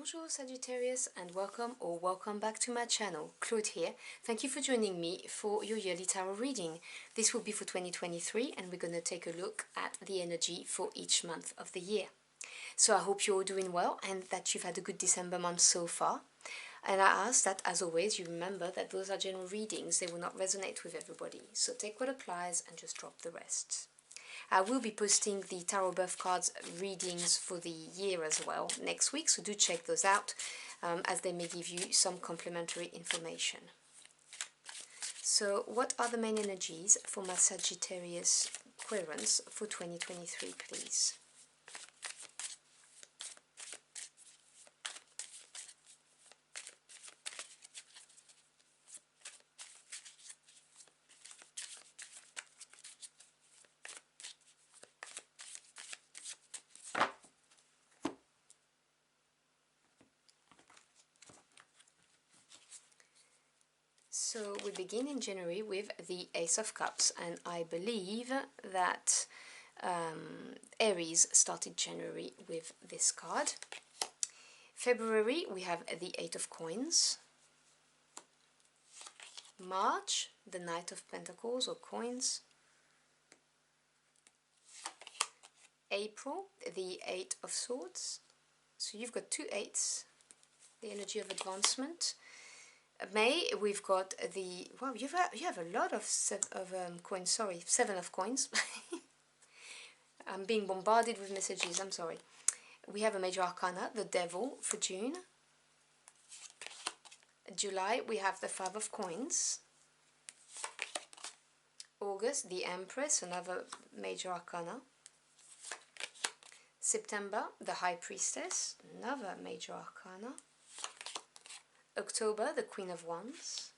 Bonjour Sagittarius and welcome back to my channel. Claude here. Thank you for joining me for your yearly tarot reading. This will be for 2023 and we're going to take a look at the energy for each month of the year. So I hope you're all doing well and that you've had a good December month so far. And I ask that, as always, you remember that those are general readings. They will not resonate with everybody. So take what applies and just drop the rest. I will be posting the Tarot Birth Cards readings for the year as well next week, so do check those out as they may give you some complementary information. So what are the main energies for my Sagittarius Querents for 2023, please? So we begin in January with the Ace of Cups, and I believe that Aries started January with this card. February we have the Eight of Coins. March, the Knight of Pentacles or Coins. April, the Eight of Swords. So you've got two eights, the energy of advancement. May, we've got the, wow, you have a lot of coins, sorry, 7 of coins. I'm being bombarded with messages, I'm sorry. We have a major arcana, the Devil, for June. July, we have the 5 of coins. August, the Empress, another major arcana. September, the High Priestess, another major arcana. October, the Queen of Wands.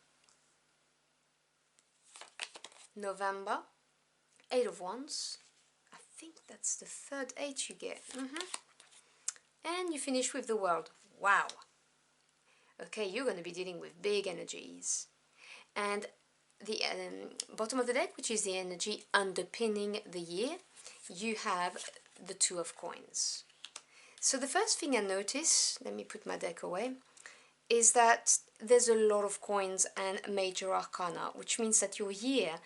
November, Eight of Wands. I think that's the third 8 you get. And you finish with the World. Wow! Okay, you're going to be dealing with big energies. And the bottom of the deck, which is the energy underpinning the year, you have the Two of Coins. So the first thing I notice, let me put my deck away, is that there's a lot of coins and major arcana, which means that your year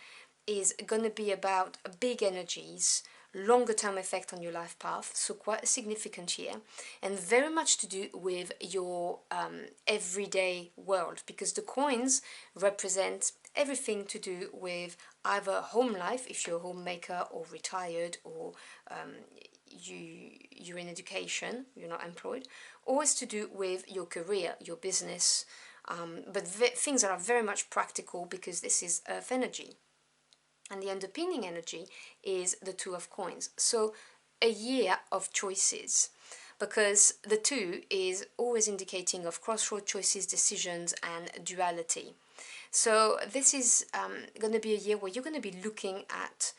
is going to be about big energies, longer term effect on your life path, so quite a significant year, and very much to do with your everyday world, because the coins represent everything to do with either home life, if you're a homemaker or retired, or you're in education, you're not employed, or it's to do with your career, your business, but things that are very much practical because this is earth energy. And the underpinning energy is the Two of Coins. So a year of choices, because the two is always indicating of crossroad choices, decisions, and duality. So this is going to be a year where you're going to be looking at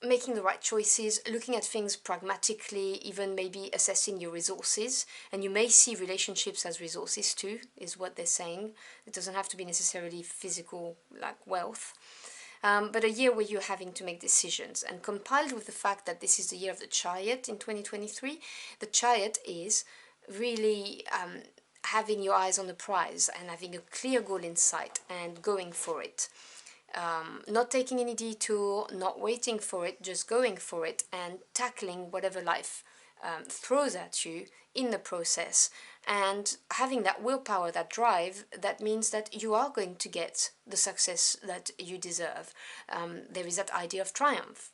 making the right choices, looking at things pragmatically, even maybe assessing your resources. And you may see relationships as resources too, is what they're saying. It doesn't have to be necessarily physical, like wealth. But a year where you're having to make decisions. And compiled with the fact that this is the year of the Chariot in 2023, the Chariot is really having your eyes on the prize and having a clear goal in sight and going for it. Not taking any detour, not waiting for it, just going for it and tackling whatever life throws at you in the process, and having that willpower, that drive, that means that you are going to get the success that you deserve. There is that idea of triumph.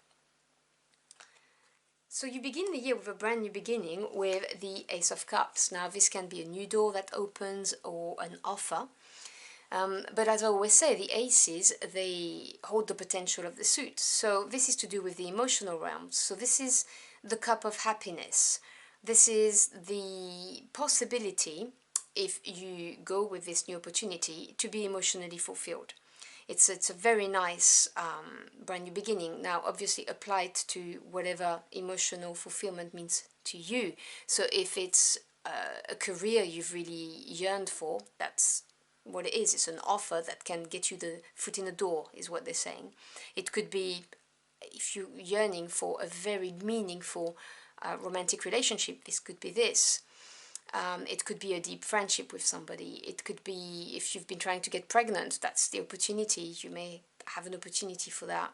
So you begin the year with a brand new beginning with the Ace of Cups. Now this can be a new door that opens or an offer. But as I always say, the aces, they hold the potential of the suit. So this is to do with the emotional realm. So this is the cup of happiness. This is the possibility, if you go with this new opportunity, to be emotionally fulfilled. It's a very nice brand new beginning. Now, obviously, applied to whatever emotional fulfillment means to you. So if it's a career you've really yearned for, that's what it is. It's an offer that can get you the foot in the door, is what they're saying. It could be, if you're yearning for a very meaningful romantic relationship, this could be this. It could be a deep friendship with somebody. It could be if you've been trying to get pregnant, that's the opportunity. You may have an opportunity for that.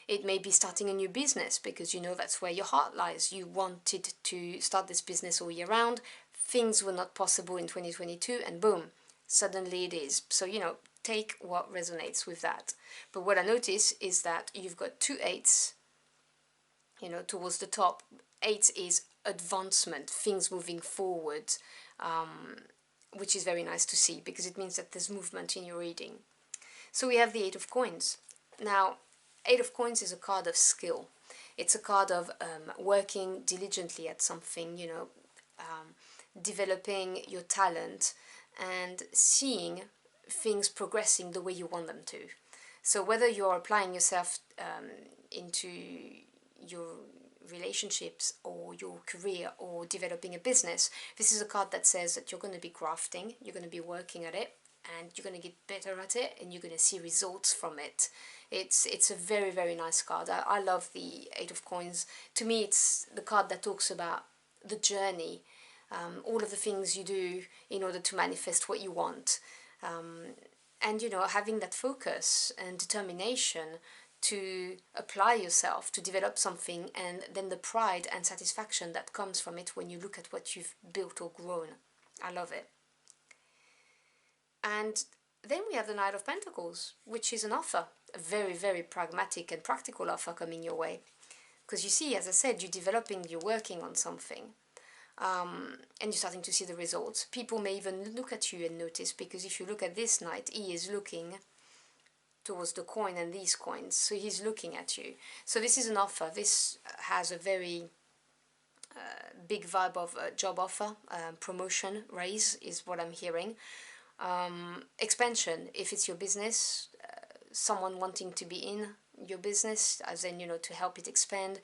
It may be starting a new business because you know that's where your heart lies. You wanted to start this business all year round. Things were not possible in 2022 and boom, suddenly it is. So, you know, take what resonates with that. But what I notice is that you've got 2 8s, you know, towards the top. 8 is advancement, things moving forward, which is very nice to see because it means that there's movement in your reading. So we have the 8 of coins. Now, 8 of coins is a card of skill. It's a card of working diligently at something, you know, developing your talent and seeing things progressing the way you want them to. So whether you're applying yourself into your relationships or your career or developing a business, this is a card that says that you're going to be grafting, you're going to be working at it, and you're going to get better at it, and you're going to see results from it. It's a very, very nice card. I love the 8 of coins. To me, it's the card that talks about the journey, all of the things you do in order to manifest what you want. And, you know, having that focus and determination to apply yourself, to develop something, and then the pride and satisfaction that comes from it when you look at what you've built or grown. I love it. And then we have the Knight of Pentacles, which is an offer, a very, very pragmatic and practical offer coming your way. Because you see, as I said, you're developing, you're working on something, and you're starting to see the results. People may even look at you and notice, because if you look at this knight, he is looking towards the coin and these coins, so he's looking at you. So this is an offer. This has a very big vibe of a job offer, promotion, raise is what I'm hearing. Expansion, if it's your business, someone wanting to be in your business, as in, you know, to help it expand.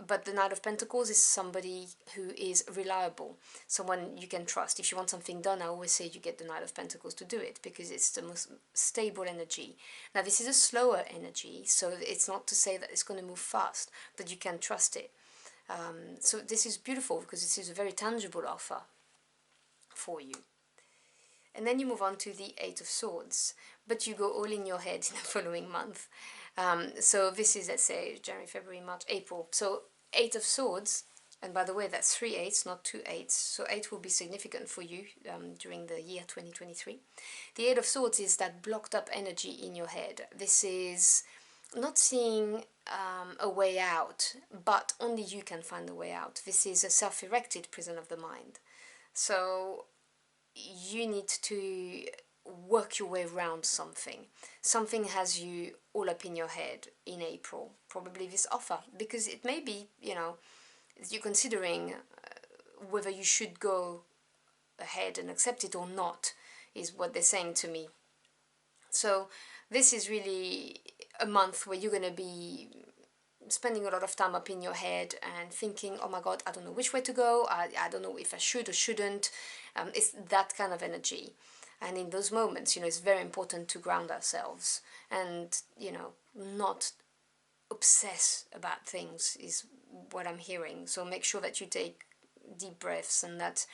But the Knight of Pentacles is somebody who is reliable, someone you can trust. If you want something done, I always say you get the Knight of Pentacles to do it, because it's the most stable energy. Now, this is a slower energy, so it's not to say that it's going to move fast, but you can trust it. So this is beautiful, because this is a very tangible offer for you. And then you move on to the 8 of Swords, but you go all in your head in the following month. So this is, let's say, January, February, March, April. So 8 of Swords, and by the way, that's 3 8s, not 2 8s. So 8 will be significant for you during the year 2023. The 8 of Swords is that blocked up energy in your head. This is not seeing a way out, but only you can find a way out. This is a self-erected prison of the mind. So you need to work your way around something. Something has you all up in your head in April, probably this offer, because it may be, you know, you're considering whether you should go ahead and accept it or not, is what they're saying to me. So this is really a month where you're going to be spending a lot of time up in your head and thinking, oh my god, I don't know which way to go, I don't know if I should or shouldn't. It's that kind of energy. And in those moments, you know, it's very important to ground ourselves and, you know, not obsess about things is what I'm hearing. So make sure that you take deep breaths, and that,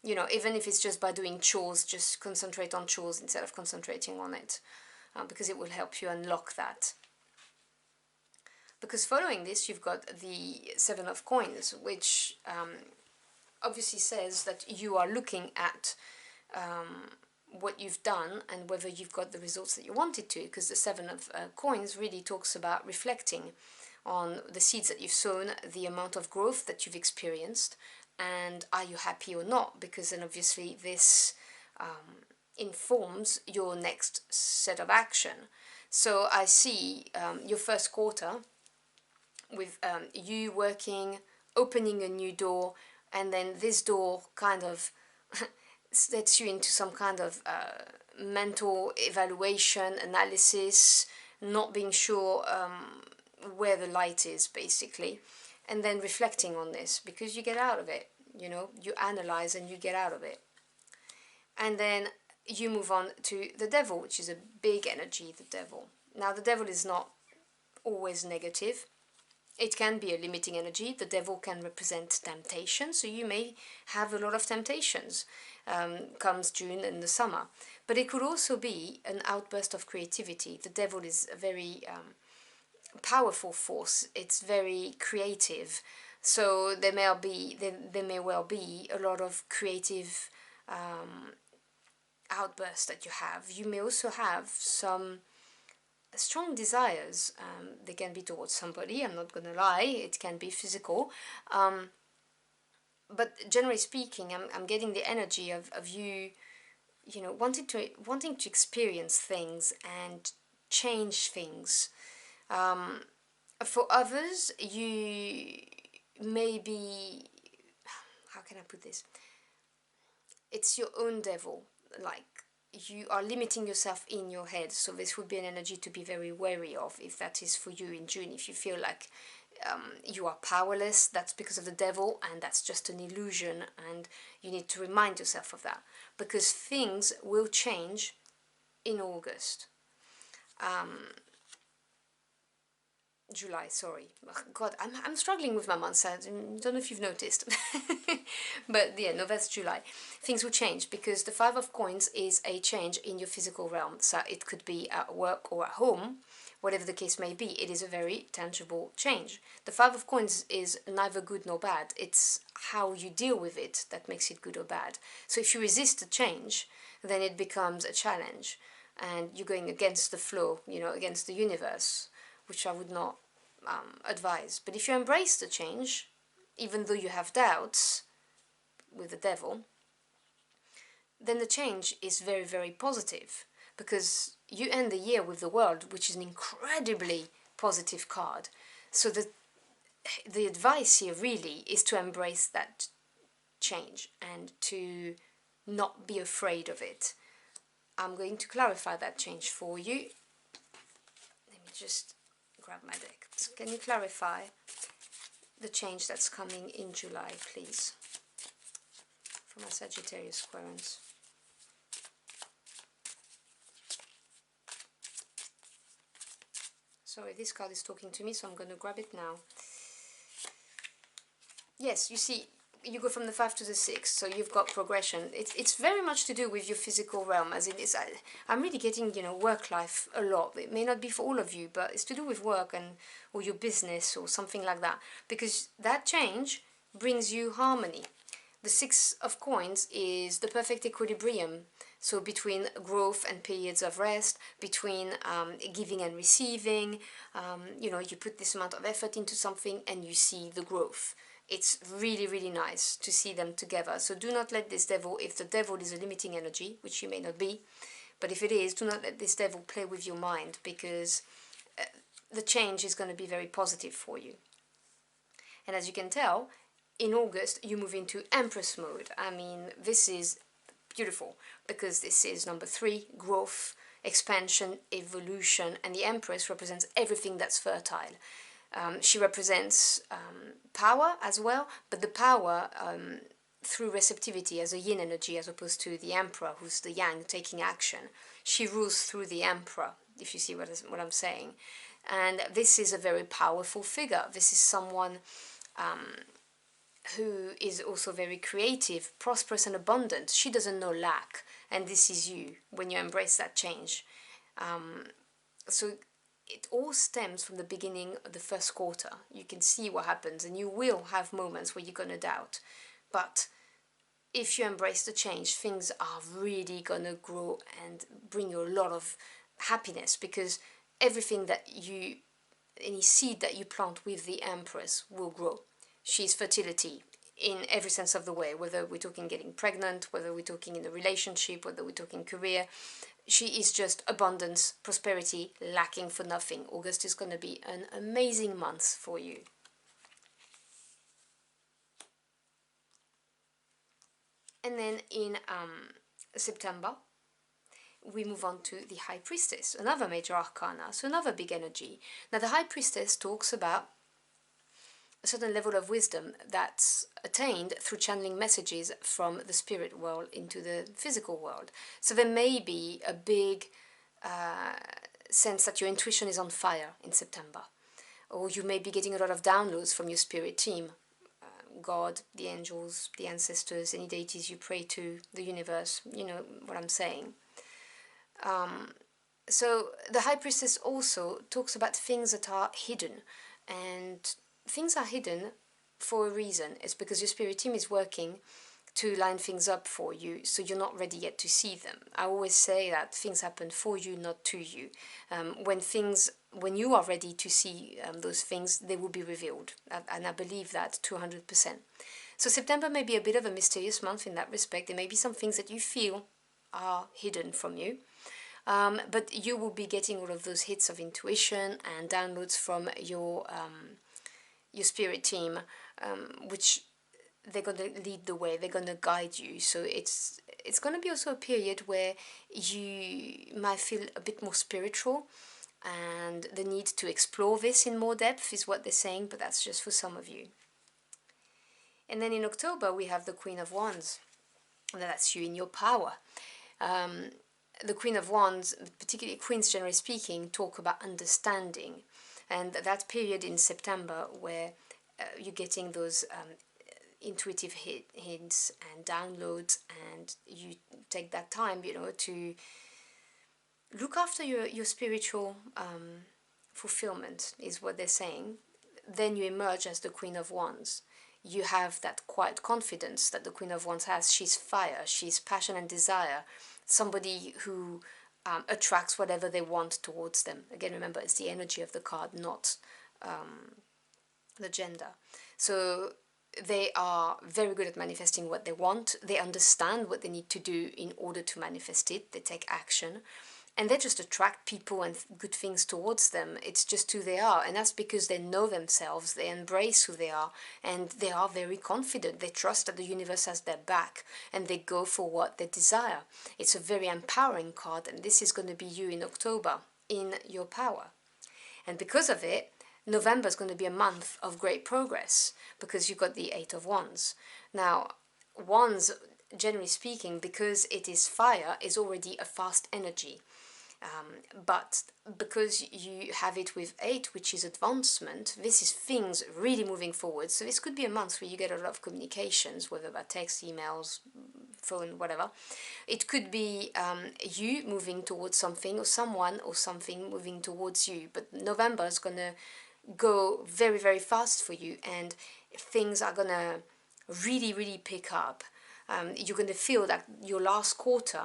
you know, even if it's just by doing chores, just concentrate on chores instead of concentrating on it, because it will help you unlock that. Because following this, you've got the 7 of Coins, which obviously says that you are looking at what you've done and whether you've got the results that you wanted to, because the 7 of Coins really talks about reflecting on the seeds that you've sown, the amount of growth that you've experienced, and are you happy or not, because then obviously this informs your next set of action. So I see your first quarter with you working, opening a new door, and then this door kind of sets you into some kind of mental evaluation, analysis, not being sure where the light is, basically, and then reflecting on this, because you get out of it, you know, you analyze and you get out of it. And then you move on to the Devil, which is a big energy, the Devil. Now, the Devil is not always negative. It can be a limiting energy. The devil can represent temptation, so you may have a lot of temptations comes June and the summer. But it could also be an outburst of creativity. The devil is a very powerful force. It's very creative, so there may well be a lot of creative outbursts that you have. You may also have some strong desires. They can be towards somebody, I'm not gonna lie, it can be physical, but generally speaking, I'm getting the energy of you, you know, wanting to experience things and change things. For others, you may be, how can I put this, it's your own devil, like you are limiting yourself in your head. So this would be an energy to be very wary of if that is for you in June. If you feel like you are powerless, that's because of the devil, and that's just an illusion, and you need to remind yourself of that, because things will change in August. July, sorry. Oh, God, I'm struggling with my months. I don't know if you've noticed. But yeah, no, that's July. Things will change because the Five of Coins is a change in your physical realm. So it could be at work or at home, whatever the case may be. It is a very tangible change. The Five of Coins is neither good nor bad. It's how you deal with it that makes it good or bad. So if you resist the change, then it becomes a challenge. And you're going against the flow, you know, against the universe, which I would not advise. But if you embrace the change, even though you have doubts with the devil, then the change is very, very positive, because you end the year with the World, which is an incredibly positive card. So the advice here really is to embrace that change and to not be afraid of it. I'm going to clarify that change for you. Let me just grab my deck. So can you clarify the change that's coming in July, please, for my Sagittarius Aquarians? Sorry, this card is talking to me, so I'm going to grab it now. Yes, you see, you go from the 5 to the 6, so you've got progression. It's very much to do with your physical realm, as it is. I'm really getting, you know, work life a lot. It may not be for all of you, but it's to do with work and or your business or something like that, because that change brings you harmony. The 6 of Coins is the perfect equilibrium, so between growth and periods of rest, between giving and receiving. You know, you put this amount of effort into something and you see the growth. It's really, really nice to see them together. So do not let this devil, if the devil is a limiting energy, which you may not be, but if it is, do not let this devil play with your mind, because the change is going to be very positive for you. And as you can tell, in August you move into Empress mode. I mean, this is beautiful, because this is number 3, growth, expansion, evolution, and the Empress represents everything that's fertile. She represents power as well, but the power through receptivity as a yin energy, as opposed to the Emperor, who's the yang, taking action. She rules through the Emperor, if you see what I'm saying. And this is a very powerful figure. This is someone who is also very creative, prosperous and abundant. She doesn't know lack, and this is you when you embrace that change. So it all stems from the beginning of the first quarter. You can see what happens, and you will have moments where you're going to doubt. But if you embrace the change, things are really going to grow and bring you a lot of happiness, because everything that you, any seed that you plant with the Empress will grow. She's fertility in every sense of the way, whether we're talking getting pregnant, whether we're talking in a relationship, whether we're talking career. She is just abundance, prosperity, lacking for nothing. August is going to be an amazing month for you. And then in September, we move on to the High Priestess, another major arcana, so another big energy. Now the High Priestess talks about a certain level of wisdom that's attained through channeling messages from the spirit world into the physical world. So there may be a big sense that your intuition is on fire in September. or you may be getting a lot of downloads from your spirit team. God, the angels, the ancestors, any deities you pray to, the universe, you know what I'm saying. So the High Priestess also talks about things that are hidden, and things are hidden for a reason. It's because your spirit team is working to line things up for you, so you're not ready yet to see them. I always say that things happen for you, not to you. When you are ready to see those things, they will be revealed, and I believe that 200%. So September may be a bit of a mysterious month in that respect. There may be some things that you feel are hidden from you. But you will be getting all of those hits of intuition and downloads from your spirit team, which they're going to lead the way, they're going to guide you. So it's going to be also a period where you might feel a bit more spiritual, and the need to explore this in more depth is what they're saying, but that's just for some of you. And then in October we have the Queen of Wands, and that's you in your power. The Queen of Wands, particularly Queens generally speaking, talk about understanding, and that period in September where you're getting those intuitive hints and downloads, and you take that time, to look after your spiritual fulfillment, is what they're saying. Then you emerge as the Queen of Wands. You have that quiet confidence that the Queen of Wands has. She's fire, she's passion and desire, somebody who attracts whatever they want towards them. Again, remember, it's the energy of the card, not the gender. So they are very good at manifesting what they want. They understand what they need to do in order to manifest it. They take action. And they just attract people and good things towards them. It's just who they are. And that's because they know themselves, they embrace who they are, and they are very confident. They trust that the universe has their back, and they go for what they desire. It's a very empowering card, and this is going to be you in October, in your power. And because of it, November is going to be a month of great progress, because you've got the Eight of Wands. Now, Wands, generally speaking, because it is fire, is already a fast energy. But because you have it with 8, which is advancement, this is things really moving forward. So this could be a month where you get a lot of communications, whether by text, emails, phone, whatever. It could be you moving towards something, or someone or something moving towards you. But November is going to go very, very fast for you, and things are going to really, really pick up. You're going to feel that your last quarter,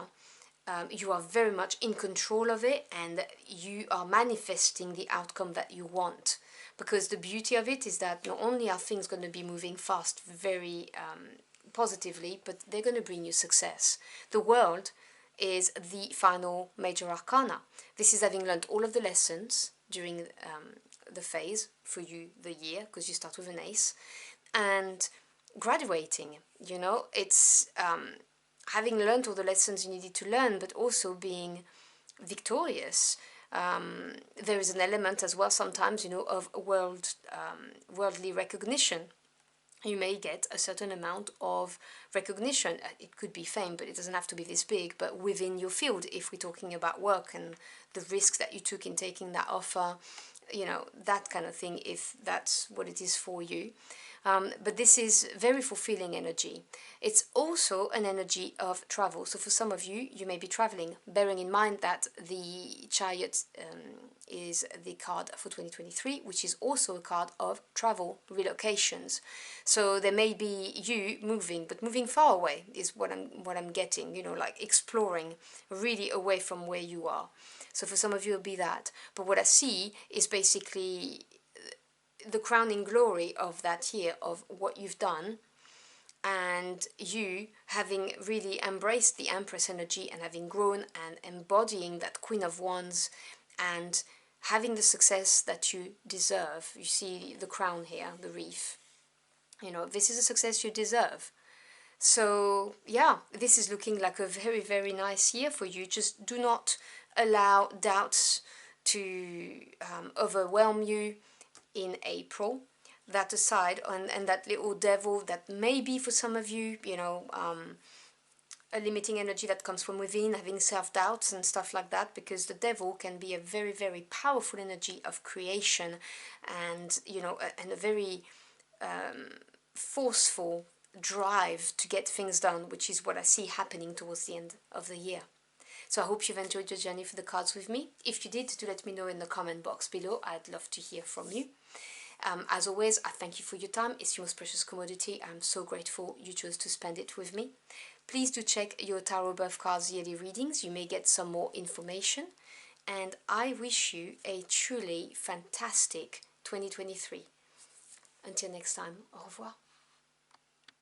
you are very much in control of it, and you are manifesting the outcome that you want. Because the beauty of it is that not only are things going to be moving fast very positively, but they're going to bring you success. The World is the final major arcana. This is having learned all of the lessons during the phase for you, the year, because you start with an ace, and graduating. It's having learned all the lessons you needed to learn, but also being victorious. There is an element as well sometimes, of worldly recognition. You may get a certain amount of recognition. It could be fame, but it doesn't have to be this big, but within your field, if we're talking about work and the risks that you took in taking that offer, that kind of thing, if that's what it is for you. But this is very fulfilling energy. It's also an energy of travel. So for some of you, you may be traveling, bearing in mind that the Chariot is the card for 2023, which is also a card of travel, relocations. So there may be you moving, but moving far away is what I'm getting, like exploring really away from where you are. So for some of you, it'll be that. But what I see is basically the crowning glory of that year, of what you've done, and you having really embraced the Empress energy and having grown and embodying that Queen of Wands and having the success that you deserve. You see the crown here, the wreath. This is a success you deserve. So yeah, this is looking like a very, very nice year for you. Just do not allow doubts to overwhelm you in April. That aside, and that little devil that maybe for some of you, a limiting energy that comes from within, having self-doubts and stuff like that, because the devil can be a very, very powerful energy of creation, and you know, and a very forceful drive to get things done, which is what I see happening towards the end of the year. So I hope you've enjoyed your journey for the cards with me. If you did, do let me know in the comment box below. I'd love to hear from you. As always, I thank you for your time. It's your most precious commodity. I'm so grateful you chose to spend it with me. Please do check your Tarot Birth Cards yearly readings. You may get some more information. And I wish you a truly fantastic 2023. Until next time, au revoir.